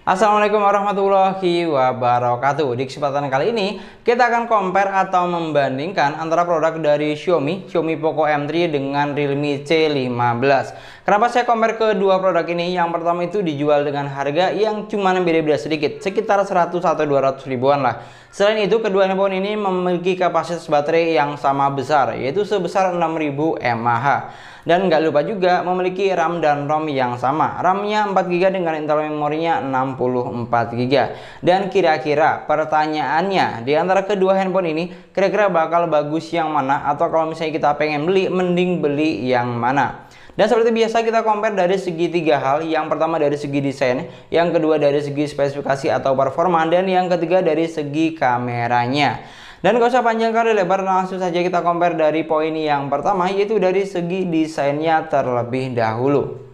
Assalamualaikum warahmatullahi wabarakatuh. Di kesempatan kali ini kita akan compare atau membandingkan antara produk dari Xiaomi Poco M3 dengan Realme C15. Kenapa saya compare kedua produk ini? Yang pertama itu dijual dengan harga yang cuma beda-beda sedikit, sekitar 100 atau 200 ribuan lah. Selain itu, kedua handphone ini memiliki kapasitas baterai yang sama besar, yaitu sebesar 6000 mAh. Dan nggak lupa juga memiliki RAM dan ROM yang sama. RAM-nya 4GB dengan internal memorinya 64GB. Dan kira-kira pertanyaannya, di antara kedua handphone ini, kira-kira bakal bagus yang mana? Atau kalau misalnya kita pengen beli, mending beli yang mana? Dan seperti biasa kita compare dari segi tiga hal. Yang pertama dari segi desain, yang kedua dari segi spesifikasi atau performa, dan yang ketiga dari segi kameranya. Dan gak usah panjang kali lebar, langsung saja kita compare dari poin yang pertama, yaitu dari segi desainnya terlebih dahulu.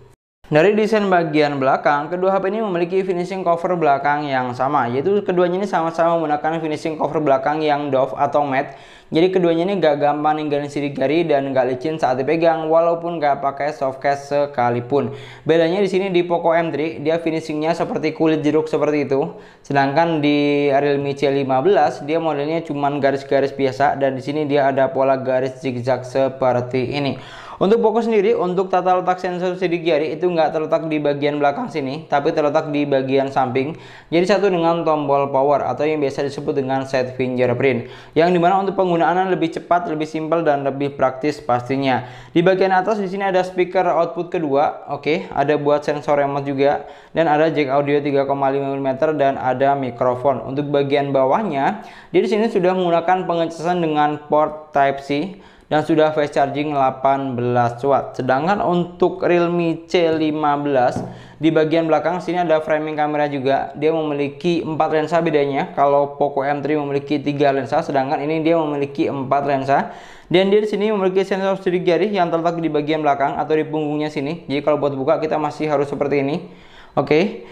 Dari desain bagian belakang, kedua HP ini memiliki finishing cover belakang yang sama, yaitu keduanya ini sama-sama menggunakan finishing cover belakang yang doff atau matte. Jadi keduanya ini gak gampang ninggalin sidik jari dan gak licin saat dipegang, walaupun gak pakai soft case sekalipun. Bedanya di sini di Poco M3 dia finishingnya seperti kulit jeruk seperti itu, sedangkan di Realme C15 dia modelnya cuman garis-garis biasa, dan di sini dia ada pola garis zigzag seperti ini. Untuk Poco sendiri, untuk tata letak sensor sidik jari itu nggak terletak di bagian belakang sini, tapi terletak di bagian samping. Jadi satu dengan tombol power atau yang biasa disebut dengan set fingerprint, yang dimana untuk penggunaannya lebih cepat, lebih simpel, dan lebih praktis pastinya. Di bagian atas di sini ada speaker output kedua, oke, ada buat sensor remote juga, dan ada jack audio 3,5 mm dan ada mikrofon. Untuk bagian bawahnya, dia di sini sudah menggunakan pengecasan dengan port Type C dan sudah fast charging 18 watt. Sedangkan untuk Realme C15 di bagian belakang sini ada framing kamera juga. Dia memiliki 4 lensa bedanya. Kalau Poco M3 memiliki 3 lensa, sedangkan ini dia memiliki 4 lensa. Dan dia di sini memiliki sensor sidik jari yang terletak di bagian belakang atau di punggungnya sini. Jadi kalau buat buka kita masih harus seperti ini. Oke.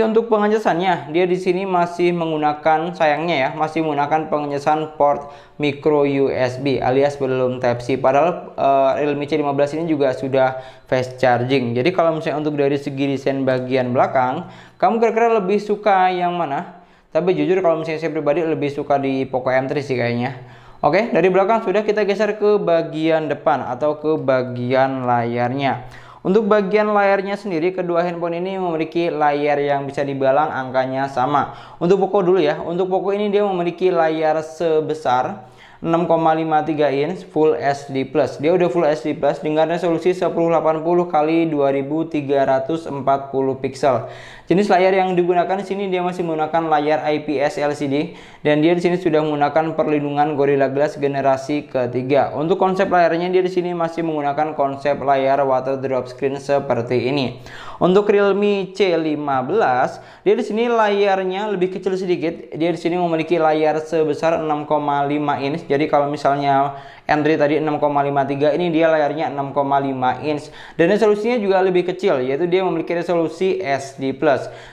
Untuk pengecasannya, dia di sini masih menggunakan, sayangnya ya, masih menggunakan pengecasan port micro USB alias belum Type C. Padahal Realme C15 ini juga sudah fast charging. Jadi kalau misalnya untuk dari segi desain bagian belakang, kamu kira-kira lebih suka yang mana? Tapi jujur kalau misalnya saya pribadi lebih suka di Poco M3 sih kayaknya. Oke, dari belakang sudah, kita geser ke bagian depan atau ke bagian layarnya. Untuk bagian layarnya sendiri, kedua handphone ini memiliki layar yang bisa dibilang angkanya sama. Untuk Poco dulu ya, untuk Poco ini dia memiliki layar sebesar 6,53 inch Full HD+. Dia udah Full HD+ dengan resolusi 1080 x 2340 pixel. Jenis layar yang digunakan di sini dia masih menggunakan layar IPS LCD, dan dia di sini sudah menggunakan perlindungan Gorilla Glass generasi ketiga. Untuk konsep layarnya dia di sini masih menggunakan konsep layar water drop screen seperti ini. Untuk Realme C15, dia di sini layarnya lebih kecil sedikit. Dia di sini memiliki layar sebesar 6,5 inch. Jadi kalau misalnya M3 tadi 6,53, ini dia layarnya 6,5 inch. Dan resolusinya juga lebih kecil, yaitu dia memiliki resolusi SD+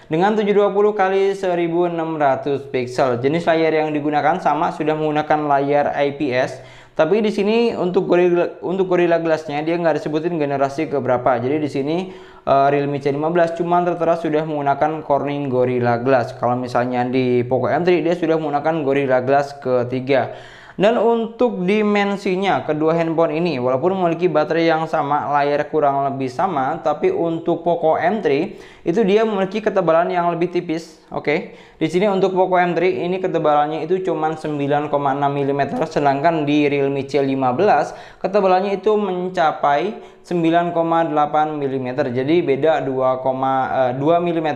dengan 720 x 1600 pixel. Jenis layar yang digunakan sama, sudah menggunakan layar IPS. Tapi di sini untuk Gorilla Glass-nya dia nggak disebutin generasi keberapa. Jadi di sini Realme C15 cuman tertera sudah menggunakan Corning Gorilla Glass. Kalau misalnya di Poco M3 dia sudah menggunakan Gorilla Glass ketiga. Dan untuk dimensinya, kedua handphone ini walaupun memiliki baterai yang sama, layar kurang lebih sama, tapi untuk Poco M3 itu dia memiliki ketebalan yang lebih tipis. Oke. Di sini untuk Poco M3 ini ketebalannya itu cuma 9,6 mm, sedangkan di Realme C15 ketebalannya itu mencapai 9,8 mm. Jadi beda 2,2 mm.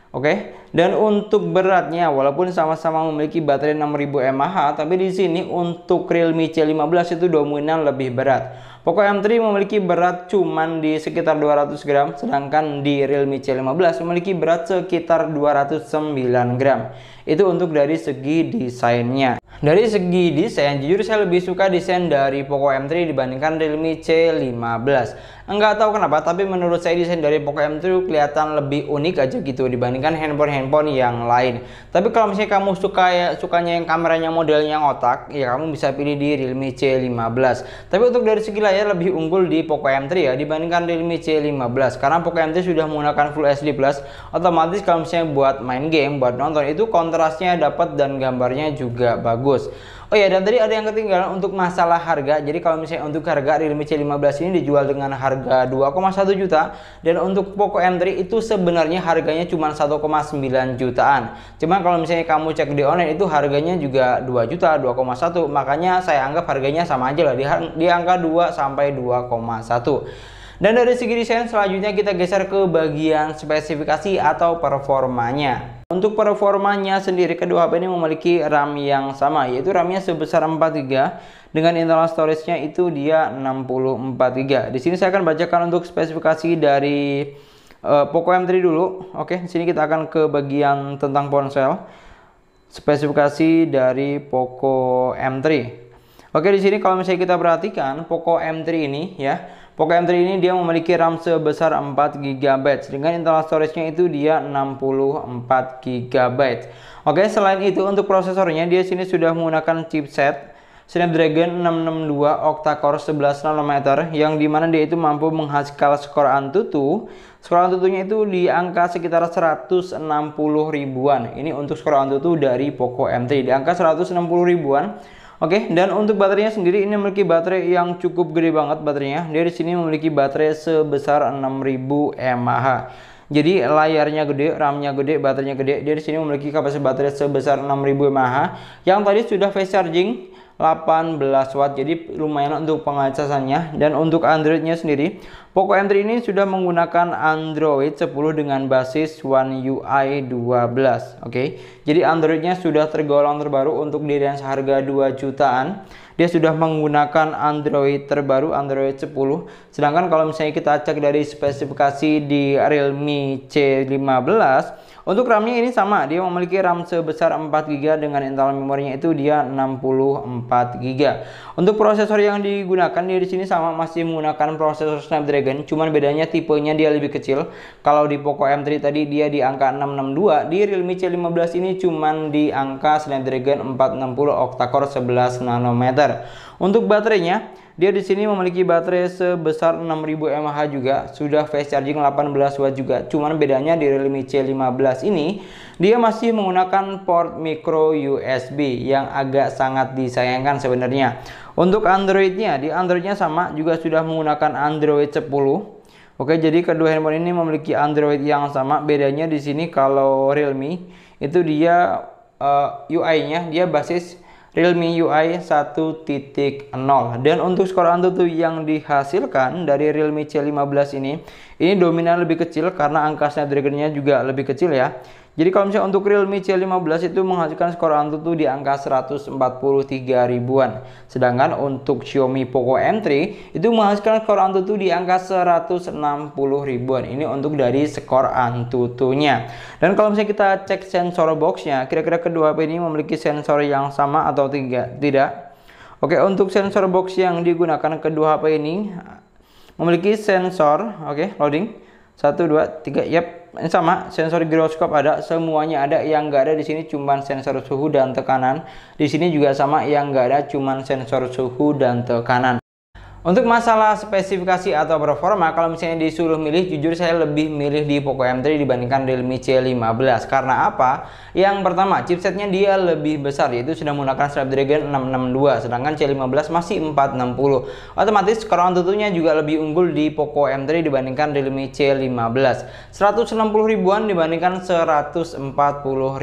Oke, dan untuk beratnya walaupun sama-sama memiliki baterai 6000 mAh, tapi di sini untuk Realme C15 itu dominan lebih berat. Poco M3 memiliki berat cuman di sekitar 200 gram, sedangkan di Realme C15 memiliki berat sekitar 209 gram. Itu untuk dari segi desainnya. Dari segi desain, jujur saya lebih suka desain dari Poco M3 dibandingkan Realme C15. Enggak tahu kenapa, tapi menurut saya desain dari Poco M3 kelihatan lebih unik aja gitu dibandingkan handphone-handphone yang lain. Tapi kalau misalnya kamu sukanya yang kameranya modelnya ngotak, ya kamu bisa pilih di Realme C15. Tapi untuk dari segi layar lebih unggul di Poco M3 ya dibandingkan Realme C15. Karena Poco M3 sudah menggunakan Full HD+, otomatis kalau misalnya buat main game, buat nonton itu kontrasnya dapat dan gambarnya juga bagus. Oh ya, dan tadi ada yang ketinggalan untuk masalah harga. Jadi kalau misalnya untuk harga Realme C15 ini dijual dengan harga 2,1 juta, dan untuk Poco M3 itu sebenarnya harganya cuma 1,9 jutaan. Cuman kalau misalnya kamu cek di online itu harganya juga 2 juta, 2,1. Makanya saya anggap harganya sama aja lah di angka 2 sampai 2,1. Dan dari segi desain selanjutnya kita geser ke bagian spesifikasi atau performanya. Untuk performanya sendiri, kedua HP ini memiliki RAM yang sama, yaitu RAM-nya sebesar 4GB dengan internal storage-nya itu dia 64GB. Di sini saya akan bacakan untuk spesifikasi dari Poco M3 dulu. Oke, di sini kita akan ke bagian tentang ponsel. Spesifikasi dari Poco M3. Oke, di sini kalau misalnya kita perhatikan Poco M3 ini ya, Poco M3 ini dia memiliki RAM sebesar 4GB dengan internal storage-nya itu dia 64GB. Oke, selain itu untuk prosesornya dia sini sudah menggunakan chipset Snapdragon 662 octa-core 11 nanometer yang dimana dia itu mampu menghasilkan skor Antutu. Skor Antutunya itu di angka sekitar 160 ribuan. Ini untuk skor Antutu dari Poco M3 di angka 160 ribuan. Oke, dan untuk baterainya sendiri ini memiliki baterai yang cukup gede banget baterainya. Dia di sini memiliki baterai sebesar 6000 mAh. Jadi layarnya gede, RAM-nya gede, baterainya gede. Dia di sini memiliki kapasitas baterai sebesar 6000 mAh. Yang tadi sudah fast charging 18 watt, jadi lumayan untuk pengacasannya. Dan untuk Androidnya sendiri, Poco M3 ini sudah menggunakan Android 10 dengan basis One UI 12. Oke, jadi Androidnya sudah tergolong terbaru untuk di range harga 2 jutaan. Dia sudah menggunakan Android terbaru, Android 10. Sedangkan kalau misalnya kita cek dari spesifikasi di Realme C15, untuk RAM-nya ini sama, dia memiliki RAM sebesar 4GB dengan internal memorinya itu dia 64GB. Untuk prosesor yang digunakan dia di sini sama, masih menggunakan prosesor Snapdragon, cuman bedanya tipenya dia lebih kecil. Kalau di Poco M3 tadi dia di angka 662, di Realme C15 ini cuman di angka Snapdragon 460 octa-core 11 nanometer. Untuk baterainya, dia di sini memiliki baterai sebesar 6000 mAh juga, sudah fast charging 18 watt juga. Cuman bedanya di Realme C15 ini dia masih menggunakan port micro USB yang agak sangat disayangkan sebenarnya. Untuk Androidnya, di Androidnya sama, juga sudah menggunakan Android 10. Oke, jadi kedua handphone ini memiliki Android yang sama. Bedanya di sini kalau Realme itu dia UI-nya dia basis Realme UI 1.0. Dan untuk skor Antutu yang dihasilkan dari Realme C15 ini dominan lebih kecil karena angka Snapdragon-nya juga lebih kecil ya. Jadi kalau misalnya untuk Realme C15 itu menghasilkan skor Antutu di angka 143 ribuan. Sedangkan untuk Xiaomi Poco M3 itu menghasilkan skor Antutu di angka 160 ribuan. Ini untuk dari skor Antutunya. Dan kalau misalnya kita cek sensor box-nya, kira-kira kedua HP ini memiliki sensor yang sama atau tidak? Oke, untuk sensor box yang digunakan kedua HP ini memiliki sensor, oke, loading. 1, 2, 3, yep, ini sama, sensor giroskop ada, semuanya ada. Yang enggak ada di sini cuman sensor suhu dan tekanan. Di sini juga sama, yang enggak ada cuman sensor suhu dan tekanan. Untuk masalah spesifikasi atau performa, kalau misalnya disuruh milih, jujur saya lebih milih di Poco M3 dibandingkan Realme C15. Karena apa? Yang pertama, chipsetnya dia lebih besar, yaitu sudah menggunakan Snapdragon 662, sedangkan C15 masih 460. Otomatis skor Antutunya juga lebih unggul di Poco M3 dibandingkan Realme C15. 160 ribuan dibandingkan 140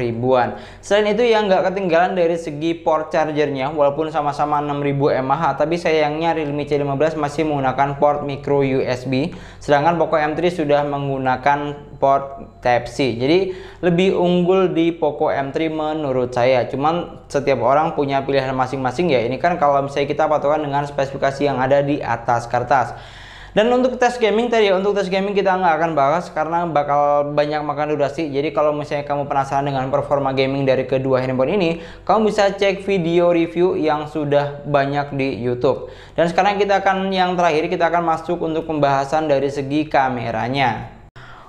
ribuan. Selain itu yang nggak ketinggalan dari segi port chargernya, walaupun sama-sama 6000 mAh, tapi sayangnya Realme C15 masih menggunakan port micro USB, sedangkan Poco M3 sudah menggunakan port Type-C. Jadi lebih unggul di Poco M3 menurut saya. Cuman setiap orang punya pilihan masing-masing ya. Ini kan kalau misalnya kita patokan dengan spesifikasi yang ada di atas kertas. Dan untuk tes gaming tadi ya, untuk tes gaming kita nggak akan bahas karena bakal banyak makan durasi. Jadi kalau misalnya kamu penasaran dengan performa gaming dari kedua handphone ini, kamu bisa cek video review yang sudah banyak di YouTube. Dan sekarang yang terakhir kita akan masuk untuk pembahasan dari segi kameranya.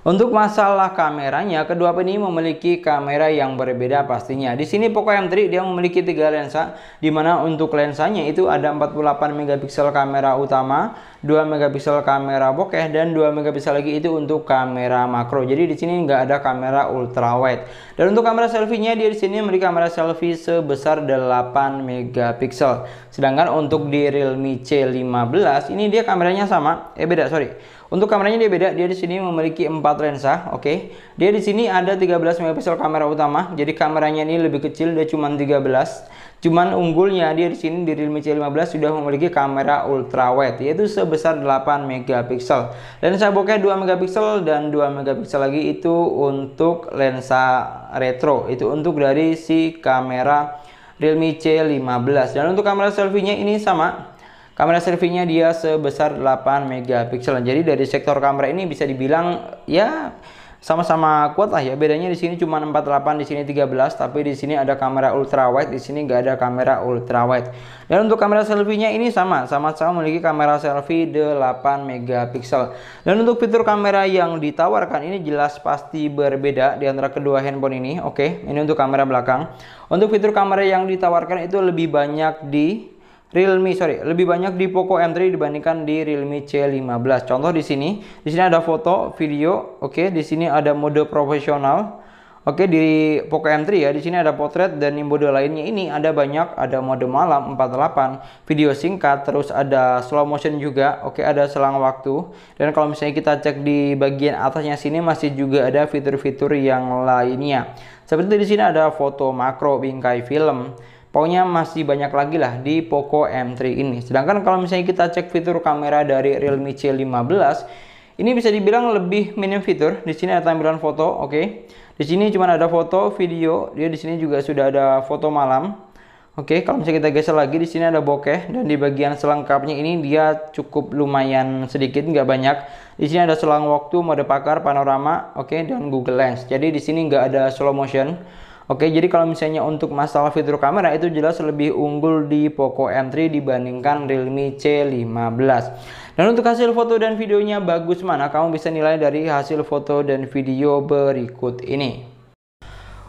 Untuk masalah kameranya, kedua ini memiliki kamera yang berbeda pastinya. Di sini Poco M3 dia memiliki 3 lensa, di mana untuk lensanya itu ada 48 megapiksel kamera utama, 2 megapiksel kamera bokeh, dan 2 megapiksel lagi itu untuk kamera makro. Jadi di sini nggak ada kamera ultra wide. Dan untuk kamera selfie-nya dia di sini memiliki kamera selfie sebesar 8 megapiksel. Sedangkan untuk di Realme C15 ini dia kameranya sama, Untuk kameranya dia beda, dia di sini memiliki 4 lensa, oke. Dia di sini ada 13 megapiksel kamera utama, jadi kameranya ini lebih kecil, dia cuma 13. Cuman unggulnya dia di sini di Realme C15 sudah memiliki kamera ultra wide, yaitu sebesar 8 megapiksel. Lensa bokeh 2 megapiksel dan 2 megapiksel lagi itu untuk lensa retro, itu untuk dari si kamera Realme C15. Dan untuk kamera selfie-nya ini sama. Kamera selfie-nya dia sebesar 8 megapiksel. Jadi dari sektor kamera ini bisa dibilang ya sama-sama kuat lah ya. Bedanya di sini cuma 48, di sini 13, tapi di sini ada kamera ultra wide, di sini nggak ada kamera ultra wide. Dan untuk kamera selfie-nya ini sama-sama memiliki kamera selfie 8 megapiksel. Dan untuk fitur kamera yang ditawarkan ini jelas pasti berbeda di antara kedua handphone ini. Oke, ini untuk kamera belakang. Untuk fitur kamera yang ditawarkan itu lebih banyak di lebih banyak di Poco M3 dibandingkan di Realme C15. Contoh di sini ada foto, video, oke, di sini ada mode profesional. Oke, di Poco M3 ya, di sini ada potret, dan di mode lainnya ini ada banyak, ada mode malam 48, video singkat, terus ada slow motion juga, oke, ada selang waktu. Dan kalau misalnya kita cek di bagian atasnya sini masih juga ada fitur-fitur yang lainnya. Seperti di sini ada foto makro, bingkai film. Pokoknya masih banyak lagi lah di Poco M3 ini. Sedangkan kalau misalnya kita cek fitur kamera dari Realme C15, ini bisa dibilang lebih minim fitur. Di sini ada tampilan foto, oke. Di sini cuma ada foto, video. Dia di sini juga sudah ada foto malam. Oke, kalau misalnya kita geser lagi, di sini ada bokeh, dan di bagian selengkapnya ini dia cukup lumayan sedikit, nggak banyak. Di sini ada selang waktu, mode pakar, panorama, oke, dan Google Lens. Jadi di sini nggak ada slow motion. Oke, jadi kalau misalnya untuk masalah fitur kamera itu jelas lebih unggul di Poco M3 dibandingkan Realme C15. Dan untuk hasil foto dan videonya bagus mana, kamu bisa nilai dari hasil foto dan video berikut ini.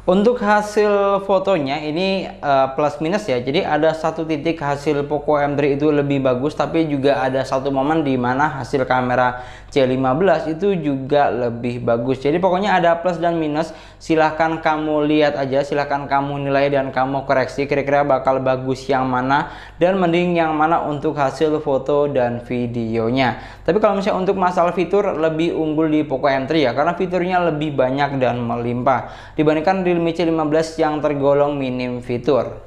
Untuk hasil fotonya ini plus minus ya. Jadi ada satu titik hasil Poco M3 itu lebih bagus, tapi juga ada satu momen di mana hasil kamera C15 itu juga lebih bagus. Jadi pokoknya ada plus dan minus. Silahkan kamu lihat aja, silahkan kamu nilai dan kamu koreksi kira-kira bakal bagus yang mana dan mending yang mana untuk hasil foto dan videonya. Tapi kalau misalnya untuk masalah fitur lebih unggul di Poco M3 ya, karena fiturnya lebih banyak dan melimpah dibandingkan Realme C15 yang tergolong minim fitur.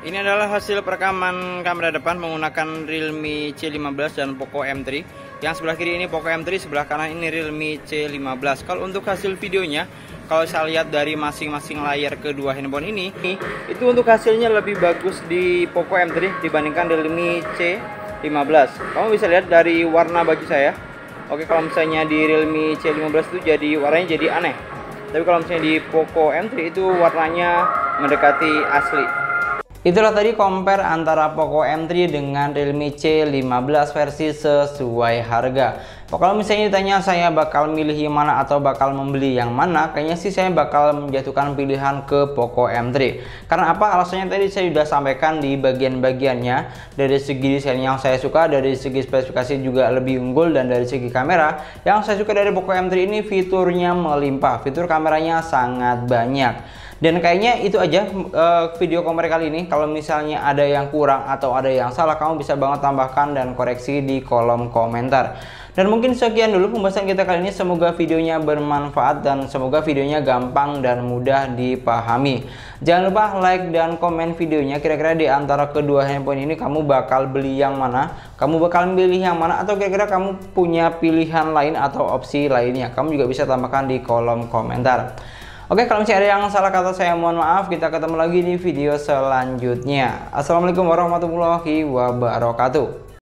Ini adalah hasil perekaman kamera depan menggunakan Realme C15 dan Poco M3. Yang sebelah kiri ini Poco M3, sebelah kanan ini Realme C15. Kalau untuk hasil videonya, kalau saya lihat dari masing-masing layar kedua handphone ini, itu untuk hasilnya lebih bagus di Poco M3 dibandingkan Realme C15. Kamu bisa lihat dari warna baju saya. Oke, kalau misalnya di Realme C15 itu warnanya jadi aneh. Tapi kalau misalnya di Poco M3 itu warnanya mendekati asli. Itulah tadi compare antara Poco M3 dengan Realme C15 versi sesuai harga. Kalau misalnya ditanya saya bakal milih yang mana atau bakal membeli yang mana, kayaknya sih saya bakal menjatuhkan pilihan ke Poco M3. Karena apa? Alasannya tadi saya sudah sampaikan di bagian-bagiannya. Dari segi desain yang saya suka, dari segi spesifikasi juga lebih unggul, dan dari segi kamera yang saya suka dari Poco M3 ini fiturnya melimpah. Fitur kameranya sangat banyak. Dan kayaknya itu aja video compare kali ini. Kalau misalnya ada yang kurang atau ada yang salah, kamu bisa banget tambahkan dan koreksi di kolom komentar. Dan mungkin sekian dulu pembahasan kita kali ini. Semoga videonya bermanfaat dan semoga videonya gampang dan mudah dipahami. Jangan lupa like dan komen videonya. Kira-kira di antara kedua handphone ini kamu bakal beli yang mana? Kamu bakal milih yang mana? Atau kira-kira kamu punya pilihan lain atau opsi lainnya? Kamu juga bisa tambahkan di kolom komentar. Oke, kalau misalnya ada yang salah kata saya mohon maaf. Kita ketemu lagi di video selanjutnya. Assalamualaikum warahmatullahi wabarakatuh.